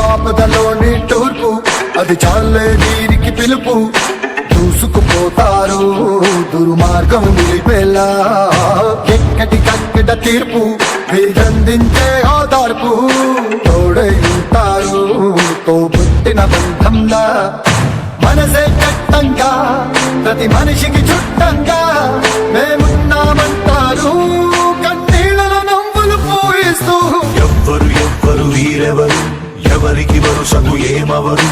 ఆపదలోని తూర్పు అది చాలే వీరికి పిలుపు దూసుకుపోతారు దుర్మార్గం నిలిపేలా ఎక్కడి కక్కడ తీర్పు వీరందించే ఓదార్పు తోడై ఉంటారు తో పుట్టిన బంధంలా మనసే చట్టంగా ప్రతి మనిషికి చుట్టంగా మేమున్నామంటారు కన్నీళ్ళలో నవ్వులు పూయిస్తూ ఎవ్వరు వీరెవరు ఎవరికి వరుసకు ఏమవరు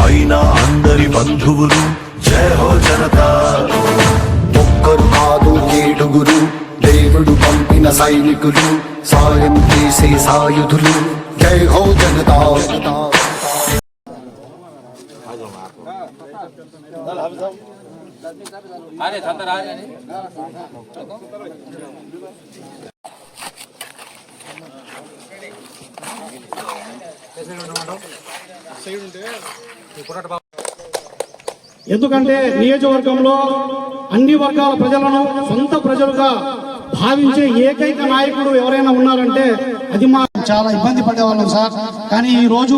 అయినా అందరి బంధువులు జయ హో జనతా. ఒక్కరు కాదు ఏడుగురు దేవుడు పంపిన సైనికులు సాయం చేసే సాయుధులు జై హో జనతా. ఎందుకంటే నియోజకవర్గంలో అన్ని వర్గాల ప్రజలను సొంత ప్రజలుగా భావించే ఏకైక నాయకుడు ఎవరైనా ఉన్నారంటే అది మా చాలా ఇబ్బంది పడేవాళ్ళం సార్. కానీ ఈ రోజు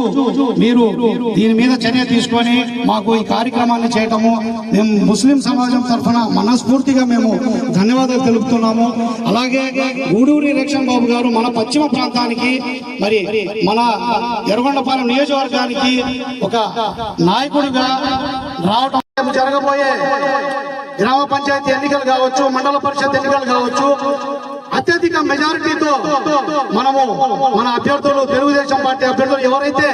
మీరు దీని మీద చర్య తీసుకొని మాకు ఈ కార్యక్రమాన్ని చేయటము మేము ముస్లిం సమాజం తరఫున మనస్ఫూర్తిగా మేము ధన్యవాదాలు తెలుపుతున్నాము. అలాగే గూడూరి రేషన్ బాబు గారు మన పశ్చిమ ప్రాంతానికి మరి మన ఎర్రగొండపాలెం నియోజకవర్గానికి ఒక నాయకుడిగా రావటం జరగబోయే గ్రామ పంచాయతీ ఎన్నికలు కావచ్చు, మండల పరిషత్ ఎన్నికలు కావచ్చు, అత్యధిక మెజారిటీతో మనము మన అభ్యర్థులు తెలుగుదేశం పార్టీ అభ్యర్థులు ఎవరైతే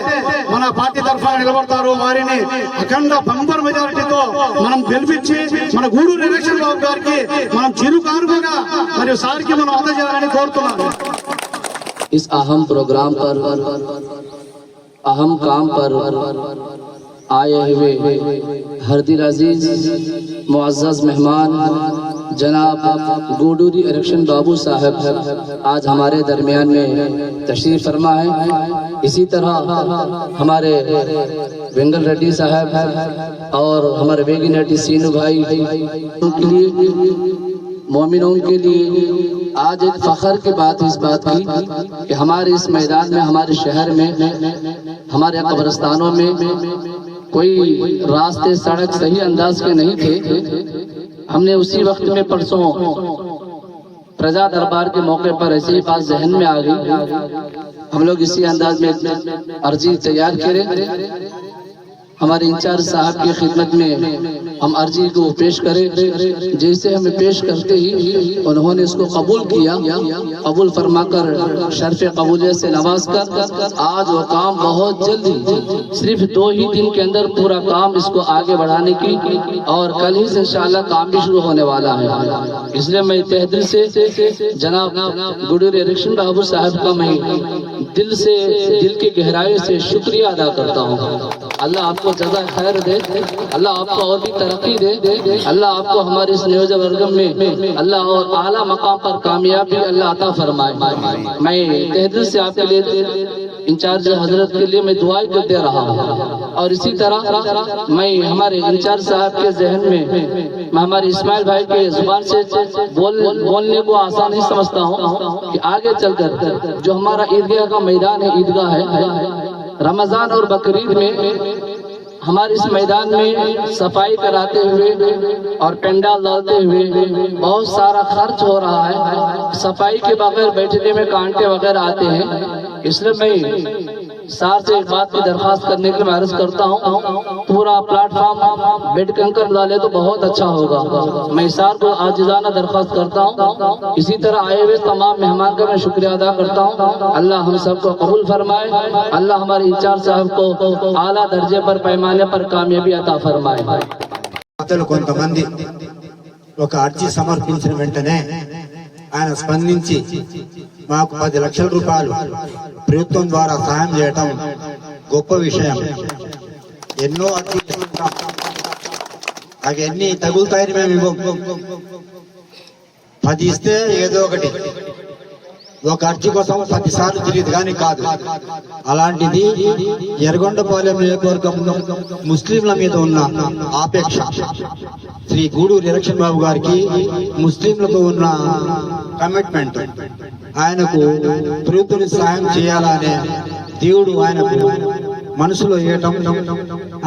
మన పార్టీ తరఫున నిలబడతారో వారిని అఖండ బంపర్ మెజారిటీతో మనం గెలిపించి మన గూడూరు ఎలక్షన్ బాబు గారికి మనం చిరుకానుకగా మరియు సారికి మనం అందజేయాలని కోరుతున్నాను. इस अहम प्रोग्राम पर अहम काम पर आए हुए हरदिल अजीज मुअज़्ज़ज़ मेहमान जनाब गूडूरी इलेक्शन बाबू साहब आज हमारे दरमियान में तशरीफ फरमा है. इसी तरह हमारे वेंगल रेड्डी साहब और हमारे वेगी रेड्डी सीनू भाई के लिए मोमिनों के लिए आज एक फख्र की बात इस बात की कि हमारे इस मैदान में, हमारे शहर में, हमारे कब्रिस्तानों में कोई रास्ते सड़क सही अंदाज के नहीं थे. हमने उसी वक्त में परसों प्रजा दरबार के मौके पर ऐसे ही बात जहन में आ गई. हम लोग इसी अंदाज में अर्जी तैयार करें. हमारे इंचार्ज साहब की खिदमत में हम अर्जी को पेश करें. जैसे हमें पेश करते ही उन्होंने इसको कबूल किया. कबूल फरमाकर शर्फ कबूलियत से नवाज कर आज वो काम बहुत जल्दी सिर्फ 2 ही दिन के अंदर पूरा काम इसको आगे बढ़ाने की और कल ही से इंशाअल्लाह काम भी शुरू होने वाला है. इसलिए मैं तहे दिल से जनाब गूडूरी इलेक्शन बाबू साहब का मैं दिल से, दिल की गहराई से शुक्रिया अदा करता हूँ. अल्लाह आपको जज़ा खैर दे, अल्लाह आपको और भी तरक्की दे, अल्लाह आपको हमारे इस नियोजकवर्ग में अल्लाह और आला मकाम पर कामयाबी अल्लाह अता फरमाए. मैं तहे दिल से आपके लिए इंचार्ज हजरत के लिए मैं दुआएं करते रहा हूँ. और इसी तरह मैं हमारे इंचार्ज साहब के जहन में मैं हमारे इस्माइल भाई के जुबान से बोलने को आसान नहीं समझता हूँ कि आगे चलकर जो हमारा ईदगाह का मैदान है, ईदगाह है, रमजान और बकरीद में हमारे इस मैदान में सफाई कराते हुए और पंडाल डालते हुए बहुत सारा खर्च हो रहा है. सफाई के बगैर बैठने में कांटे वगैरह आते हैं. इसलिए मैं सार से एक बात की दरख्वास्त करने के लिए अर्ज करता हूँ, पूरा प्लेटफॉर्म बेड कंकर डाले तो बहुत अच्छा होगा. मैं सार को आजिज़ाना दरख्वास्त करता हूँ. इसी तरह आए हुए तमाम मेहमान का मैं शुक्रिया अदा करता हूँ. अल्लाह हम सबको कबूल फरमाए. अल्लाह हमारे इंचार्ज साहब को आला दर्जे पर, पैमाने पर कामयाबी अता फरमाए. కొంతమంది ఒక అర్జీ సమర్పించిన వెంటనే ఆయన స్పందించి మాకు 10 లక్షల రూపాయలు ప్రభుత్వం ద్వారా సహాయం చేయటం గొప్ప విషయం. ఎన్నో అర్జీలు అవన్నీ తగులుతాయని మేము 10 ఇస్తే ఏదో ఒకటి ఒక అర్జీ కోసం 10 సార్లు తిరిగి కానీ కాదు. అలాంటిది ఎర్రగొండపాలెం నియోజకవర్గంలో ముస్లింల మీద ఉన్న ఆపేక్ష శ్రీ గూడూరు ఎలక్షన్ బాబు గారికి ముస్లింలతో ఉన్న కమిట్మెంట్ ఆయనకు ప్రభుత్వం సహాయం చేయాలనే దేవుడు ఆయనకు మనసులో ఏయటం,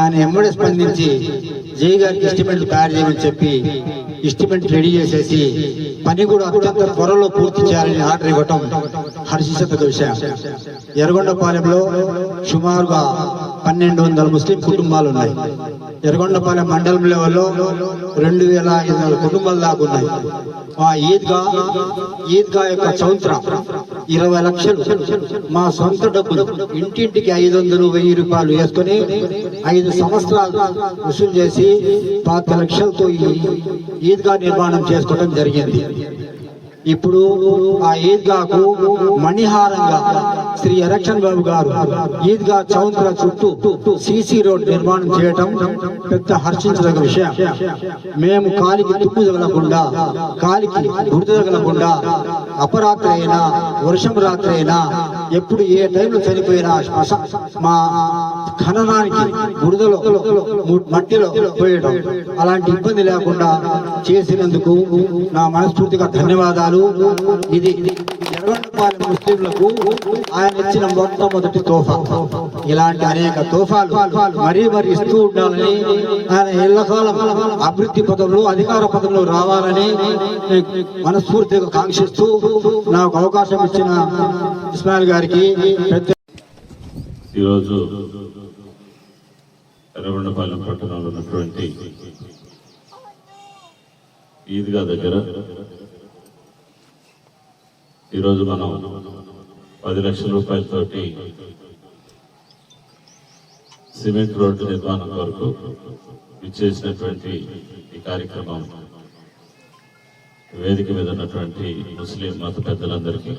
ఆయన ఎంబడే స్పందించి జై గారికి ఎస్టిమేట్లు తయారు చేయమని చెప్పి ఎస్టిమేట్ రెడీ చేసేసి పని కూడా అత్యంత త్వరలో పూర్తి చేయాలని ఆర్డర్ ఇవ్వటం హర్షించదగ్గ విషయం. ఎర్రగొండపాలెంలో సుమారుగా 1200 ముస్లిం కుటుంబాలు ఉన్నాయి. ఎర్రగొండపాలెం మండలం లెవెల్లో 2500 కుటుంబాలు దాకా ఉన్నాయి. ఆ ఈద్గా యొక్క చౌత్ర 20 లక్షలు మా సొంత డబ్బులు ఇంటింటికి 500-1000 రూపాయలు వేసుకొని 5 సంవత్సరాలు వసూలు చేసి 5 లక్షలతో ఈ ఈద్గా నిర్మాణం చేసుకోవడం జరిగింది. ఇప్పుడు ఆ ఈద్గాకు మణిహారంగా శ్రీ ఎరక్షన్ బాబు గారు ఈద్గా చౌంత్ర చుట్టూ సిసి రోడ్ నిర్మాణం చేయటం పెద్ద హర్షించదగ్గ విషయం. మేము కాలికి తుప్పు తగలకుండా, కాలికి గుర్తు తగలకుండా, అపరాత్రి అయినా వర్షం రాత్రి అయినా ఎప్పుడు ఏ టైంలో చనిపోయినా మా ఖననానికి బురదలో మట్టిలో పోయడం అలాంటి ఇబ్బంది లేకుండా చేసినందుకు నా మనస్ఫూర్తిగా ధన్యవాదాలు. ఇది ఎర్రగొండపాలెం ముస్లింలకు ఆయన ఇచ్చిన మొట్టమొదటి తోఫా. ఇలాంటి అనేక తోఫాలు మరీ ఇస్తూ ఉండాలని, ఆయన ఎల్లకాలం అభివృద్ధి పదంలో అధికార పదంలో రావాలని మనస్ఫూర్తిగా కాంక్షిస్తూ నాకు అవకాశం ఇచ్చిన ఇస్మాయిల్ గారికి ఈరోజు ఎర్రగొండపాలెం పట్టణంలో ఉన్నటువంటి ఈద్గా దగ్గర ఈరోజు మనం 10 లక్షల రూపాయలతోటి సిమెంట్ రోడ్డు నిర్మాణం వరకు ఇచ్చేసినటువంటి ఈ కార్యక్రమం వేదిక మీద ఉన్నటువంటి ముస్లిం మత పెద్దలందరికీ,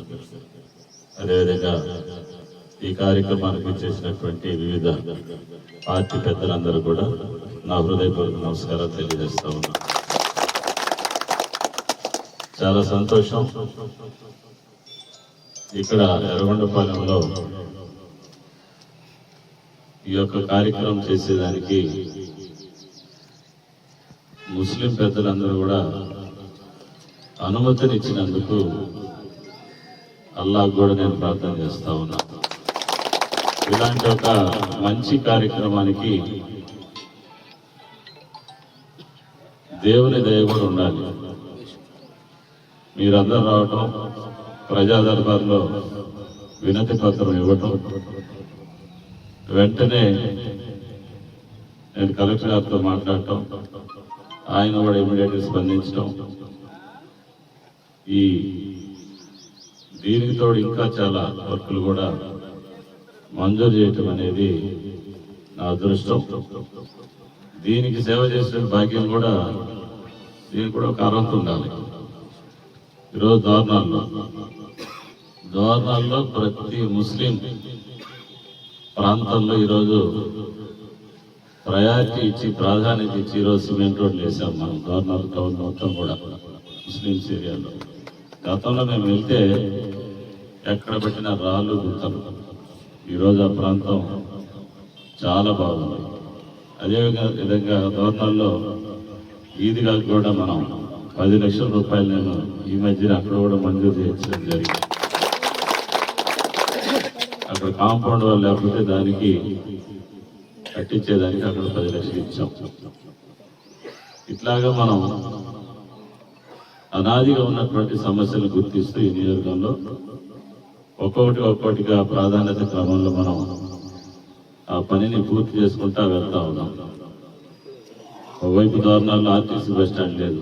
అదేవిధంగా ఈ కార్యక్రమానికి ఇచ్చేసినటువంటి వివిధ పార్టీ పెద్దలందరూ కూడా నా హృదయపూర్వక నమస్కారాలు తెలియజేస్తా ఉన్నా. చాలా సంతోషం. ఇక్కడ ఎర్రగొండపాలెంలో ఈ యొక్క కార్యక్రమం చేసేదానికి ముస్లిం పెద్దలందరూ కూడా అనుమతినిచ్చినందుకు అల్లాహ్ కూడా నేను ప్రార్థన చేస్తా ఉన్నా. ఇలాంటి ఒక మంచి కార్యక్రమానికి దేవుని దయ కూడా ఉండాలి. మీరందరూ రావటం, ప్రజా దర్బార్లో వినతి పత్రం ఇవ్వటం, వెంటనే నేను కలెక్టర్ గారితో మాట్లాడటం, ఆయన కూడా ఇమీడియట్గా స్పందించడం, ఈ దీనికి తోడు ఇంకా చాలా వర్కులు కూడా మంజూరు చేయటం అనేది నా అదృష్టం. దీనికి సేవ చేసిన భాగ్యం కూడా, దీనికి కూడా ఒక అర్హత ఉండాలి. ఈరోజు దోర్నాల్లో ప్రతి ముస్లిం ప్రాంతంలో ఈరోజు ప్రయారిటీ ఇచ్చి, ప్రాధాన్యత ఇచ్చి ఈరోజు సిమెంట్ రోడ్లు వేసాం మనం దోర్నాల్ టౌన్ మొత్తం కూడా ముస్లిమ్స్ ఏరియాలో. గతంలో మేము వెళ్తే ఎక్కడ పెట్టిన రాళ్ళు గుంతలు. ఈరోజు ఆ ప్రాంతం చాలా బాగుంది. అదేవిధంగా దోర్నాల్లో ఈద్గా కూడా మనం 10 లక్షల రూపాయలు నేను ఈ మధ్యన అక్కడ కూడా మంజూరు చేయించడం జరిగింది. అక్కడ కాంపౌండ్ వాళ్ళు లేకపోతే దానికి కట్టించేదానికి అక్కడ 10 లక్షలు ఇచ్చాం. ఇట్లాగా మనం అనాదిగా ఉన్నటువంటి సమస్యలు గుర్తిస్తూ ఈ నియోజకవర్గంలో ఒక్కొక్కటిగా ప్రాధాన్యత క్రమంలో మనం ఆ పనిని పూర్తి చేసుకుంటా వెళ్తా ఉన్నాం. ఒకవైపు దోర్నాల్లో ఆర్టీసీ బస్ స్టాండ్ లేదు,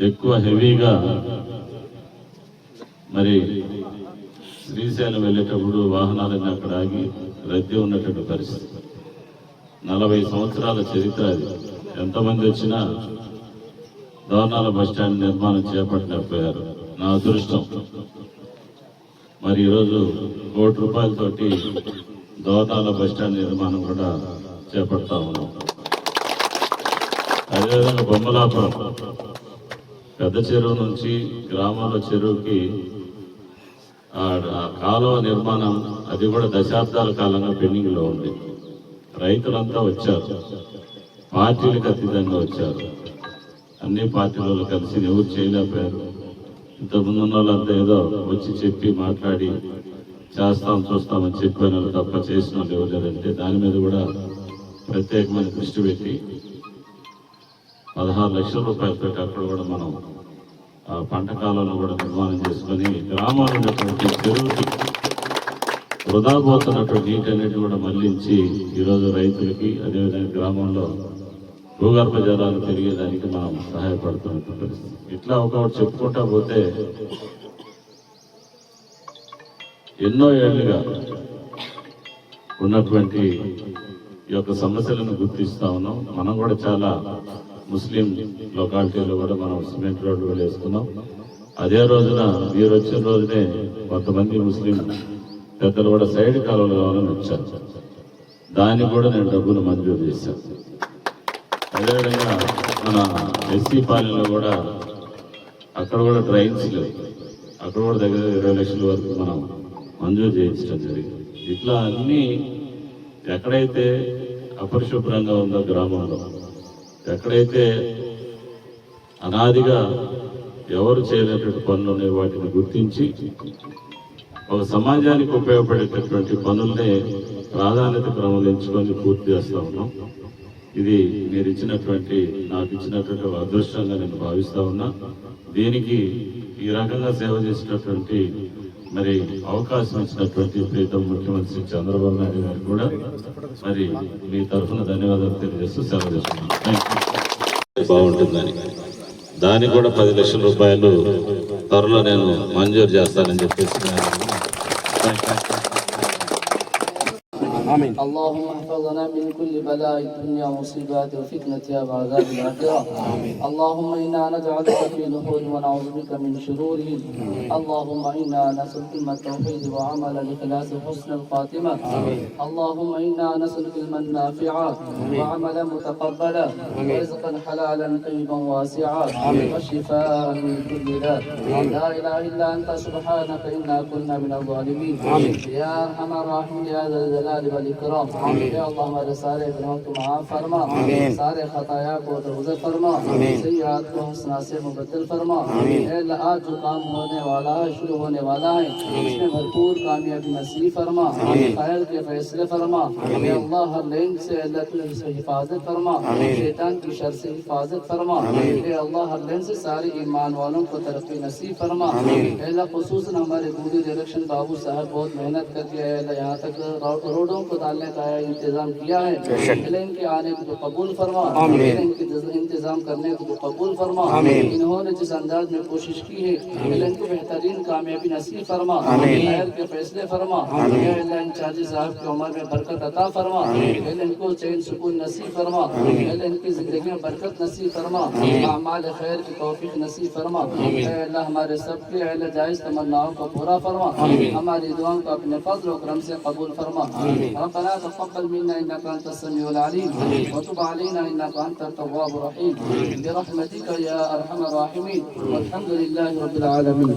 ఎక్కువ హెవీగా మరి శ్రీశైలం వెళ్ళేటప్పుడు వాహనాలన్నీ అక్కడ ఆగి రద్దీ ఉన్నటువంటి పరిస్థితి. 40 సంవత్సరాల చరిత్ర అది. ఎంతమంది వచ్చినా దోర్నాల బస్టాండ్ నిర్మాణం చేపట్టలేకపోయారు. నా అదృష్టం మరి ఈరోజు 1 కోటి రూపాయలతోటి దోర్నాల బస్టాండ్ నిర్మాణం కూడా చేపడతా ఉన్నాం. అదేవిధంగా బొమ్మలాపురం పెద్ద చెరువు నుంచి గ్రామాల చెరువుకి ఆ కాలువ నిర్మాణం, అది కూడా దశాబ్దాల కాలంగా పెండింగ్ లో ఉంది. రైతులంతా వచ్చారు, పార్టీలకు అతీతంగా వచ్చారు. అన్ని పార్టీలలో కలిసి ఎవరు చేయలేకపోయారు. ఇంతకుముందు ఉన్న వాళ్ళంతా ఏదో వచ్చి చెప్పి మాట్లాడి చేస్తాం చూస్తామని చెప్పిన వాళ్ళు తప్ప చేసిన వాళ్ళు ఎవరు లేదంటే దాని మీద కూడా ప్రత్యేకమైన దృష్టి పెట్టి 16 లక్షల రూపాయలతో అక్కడ కూడా మనం ఆ పంట కాలంలో కూడా నిర్మాణం చేసుకొని గ్రామాల్లో ఉన్నటువంటి చెరువుకి వృధా పోతున్నటువంటి నీటి అనేది కూడా మళ్లించి ఈరోజు రైతులకి అదేవిధంగా గ్రామంలో భూగర్భ జలాలు పెరిగేదానికి మనం సహాయపడుతున్న పరిస్థితి. ఇట్లా ఒకటి చెప్పుకుంటా పోతే ఎన్నో ఏళ్లుగా ఉన్నటువంటి ఈ యొక్క సమస్యలను గుర్తిస్తా ఉన్నాం. మనం కూడా చాలా ముస్లిం లొకాలిటీలో కూడా మనం సిమెంట్ రోడ్డు కూడా వేసుకున్నాం. అదే రోజున మీరు వచ్చిన రోజునే కొంతమంది ముస్లిం పెద్దలు కూడా సైడ్ కాలువలు కావాలని వచ్చారు. దానికి కూడా నేను డబ్బులు మంజూరు చేశాను. అదేవిధంగా మన ఎస్సీ పాలెంలో కూడా అక్కడ కూడా డ్రైన్స్ లేవు, అక్కడ కూడా దగ్గర 20 లక్షల వరకు మనం మంజూరు చేయించడం జరిగింది. ఇట్లా అన్నీ ఎక్కడైతే అపరిశుభ్రంగా ఉందో గ్రామంలో, ఎక్కడైతే అనాదిగా ఎవరు చేయలేనటువంటి పనులు ఉన్నాయి వాటిని గుర్తించి ఒక సమాజానికి ఉపయోగపడేటటువంటి పనుల్ని ప్రాధాన్యత క్రమంలో ఎంచుకొని పూర్తి చేస్తా ఉన్నాం. ఇది మీరు ఇచ్చినటువంటి నాకు ఇచ్చినటువంటి ఒక అదృష్టంగా నేను భావిస్తా ఉన్నా. దీనికి ఈ రకంగా సేవ చేసినటువంటి మరి అవకాశం ఇచ్చినటువంటి ప్రీతం ముఖ్యమంత్రి శ్రీ చంద్రబాబు నాయుడు గారికి కూడా మరి మీ తరఫున ధన్యవాదాలు తెలియజేస్తూ సెలవు చేస్తున్నాను. బాగుంటుందని దానికి కూడా 10 లక్షల రూపాయలు త్వరలో నేను మంజూరు చేస్తానని చెప్పేసి اللهم احفظنا من كل بلاء الدنيا ومصيبات وفتنة وعذاب الآخرة. اللهم إنا نجعلك في نحور ونعوذ بك من شرورهم. اللهم إنا نسألك علم التوحيد وعمل الإخلاص وحسن الخاتمة. اللهم إنا نسألك علما نافعا وعملا متقبلا ورزقا حلالا طيبا واسعا وشفاء من كل داء. لا إله إلا أنت سبحانك إنا كنا من الظالمين. يا أرحم الراحمين يا ذا الجلال والإكرام. या अल्लाह हमारे सारे गुनाहों को माफ फरमा, सारे खताया को दरगुजर फरमा, सय्यात को हसना से मुबद्दल फरमा। अल्लाह आज जो काम होने वाला है, शुरू होने वाला है, इसमें भरपूर कामयाबी नसीब फरमा, खैर के फैसले फरमा। या अल्लाह हर लेन से अल्लाह से हिफाजत फरमा, शैतान की शर से हिफाजत फरमा। या अल्लाह हर लेन से सारे ईमान वालों को तरक्की नसीब फरमा। अल्लाह खुसूसन हमारे दूरी इलेक्शन बाबू साहब बहुत मेहनत करके यहाँ तक रोडों को डालने का इंतजाम किया है। इनके आने को कबूल फरमा, इनके इंतजाम करने को कबूल फरमा। इन्होंने जिस अंदाज में कोशिश की है इनको बेहतरीन कामयाबी नसीब फरमा, खैर के फैसले फरमा। इंचार्जी साहब की उम्र में बरकत अता फरमा, इनको चैन सुकून नसीब फरमा, इनकी जिंदगी में बरकत नसीब फरमा, अमाल खैर की तौफीक नसीब फरमा। अल्लाह हमारे सबके जायज तमन्नाओं को पूरा फरमा, हमारी दुआओं को अपने फजल और करम से कबूल फरमा। रब्बना तक़ब्बल मिन्ना इन्नका अंतस समीउल अलीम व तुब अलैना इन्नका अंतत तव्वाबुर रहीम बिरहमतिका या अरहमर राहिमीन वल्हम्दुलिल्लाहि रब्बिल आलमीन।